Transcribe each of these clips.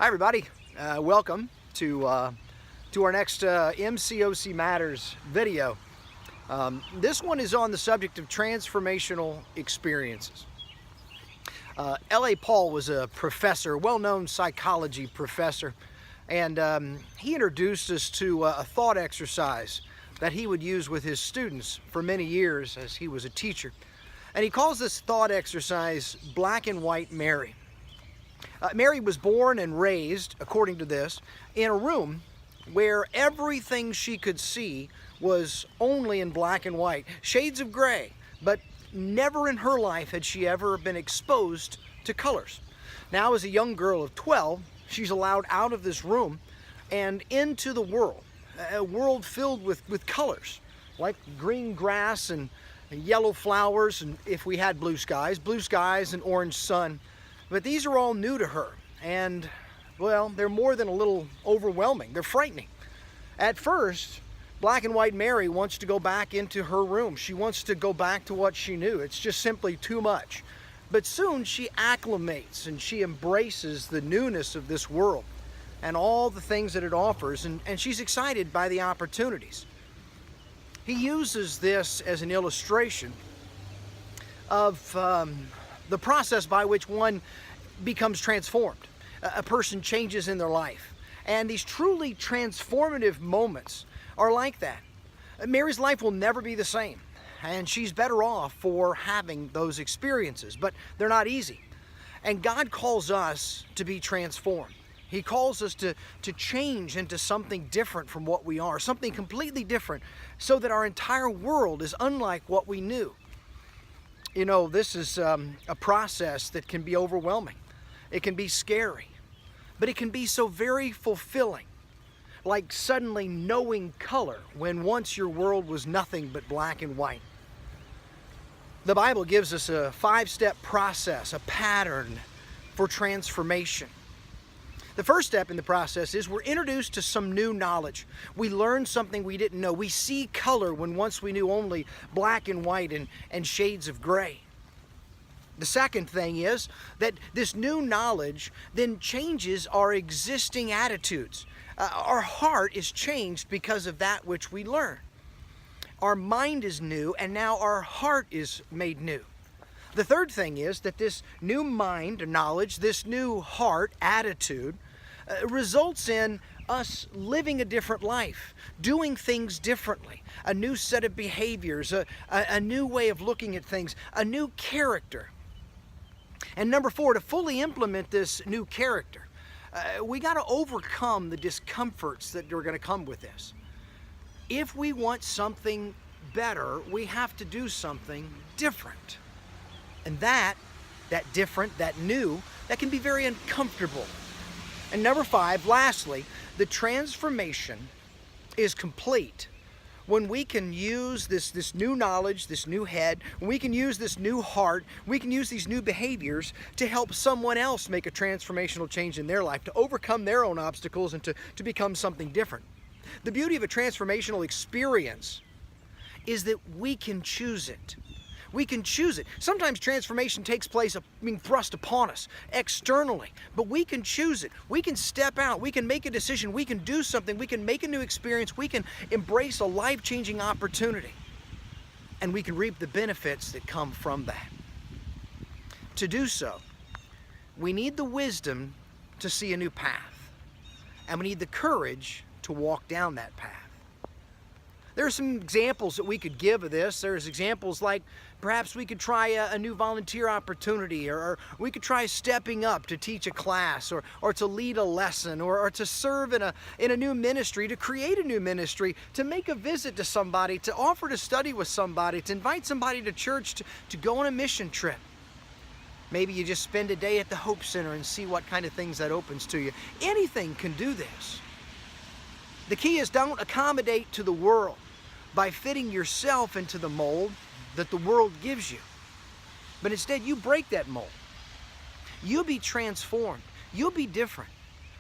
Hi everybody, welcome to our next MCOC Matters video. This one is on the subject of transformational experiences. L.A. Paul was a professor, well-known psychology professor, and he introduced us to a thought exercise that he would use with his students for many years as he was a teacher. And he calls this thought exercise Black and White Mary. Mary was born and raised, according to this, in a room where everything she could see was only in black and white, shades of gray, but never in her life had she ever been exposed to colors. Now, as a young girl of 12, she's allowed out of this room and into the world, a world filled with colors, like green grass and yellow flowers, and if we had blue skies and orange sun. But these are all new to her, and, well, they're more than a little overwhelming. They're frightening. At first, Black and White Mary wants to go back into her room. She wants to go back to what she knew. It's just simply too much. But soon she acclimates and she embraces the newness of this world and all the things that it offers, and she's excited by the opportunities. He uses this as an illustration of the process by which one becomes transformed. A person changes in their life. And these truly transformative moments are like that. Mary's life will never be the same, and she's better off for having those experiences, but they're not easy. And God calls us to be transformed. He calls us to change into something different from what we are, something completely different, so that our entire world is unlike what we knew. You know, this is a process that can be overwhelming. It can be scary, but it can be so very fulfilling, like suddenly knowing color when once your world was nothing but black and white. The Bible gives us a 5-step process, a pattern for transformation. The first step in the process is we're introduced to some new knowledge. We learn something we didn't know. We see color when once we knew only black and white and shades of gray. The second thing is that this new knowledge then changes our existing attitudes. Our heart is changed because of that which we learn. Our mind is new, and now our heart is made new. The third thing is that this new mind, knowledge, this new heart, attitude, results in us living a different life, doing things differently, a new set of behaviors, a new way of looking at things, a new character. And number 4, to fully implement this new character, we got to overcome the discomforts that are going to come with this. If we want something better, we have to do something different. And that different, that new, that can be very uncomfortable. And number 5, lastly, the transformation is complete when we can use this new knowledge, this new head, when we can use this new heart, we can use these new behaviors to help someone else make a transformational change in their life, to overcome their own obstacles and to become something different. The beauty of a transformational experience is that we can choose it. We can choose it. Sometimes transformation takes place being thrust upon us externally, but we can choose it. We can step out. We can make a decision. We can do something. We can make a new experience. We can embrace a life-changing opportunity, and we can reap the benefits that come from that. To do so, we need the wisdom to see a new path, and we need the courage to walk down that path. There are some examples that we could give of this. There's examples like perhaps we could try a new volunteer opportunity, or we could try stepping up to teach a class, or to lead a lesson, or to serve in a new ministry, to create a new ministry, to make a visit to somebody, to offer to study with somebody, to invite somebody to church, to go on a mission trip. Maybe you just spend a day at the Hope Center and see what kind of things that opens to you. Anything can do this. The key is don't accommodate to the world by fitting yourself into the mold that the world gives you. But instead, you break that mold. You'll be transformed. You'll be different.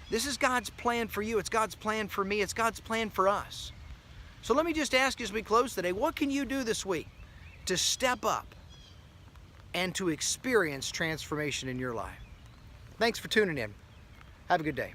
This is God's plan for you. It's God's plan for me. It's God's plan for us. So let me just ask you as we close today, what can you do this week to step up and to experience transformation in your life? Thanks for tuning in. Have a good day.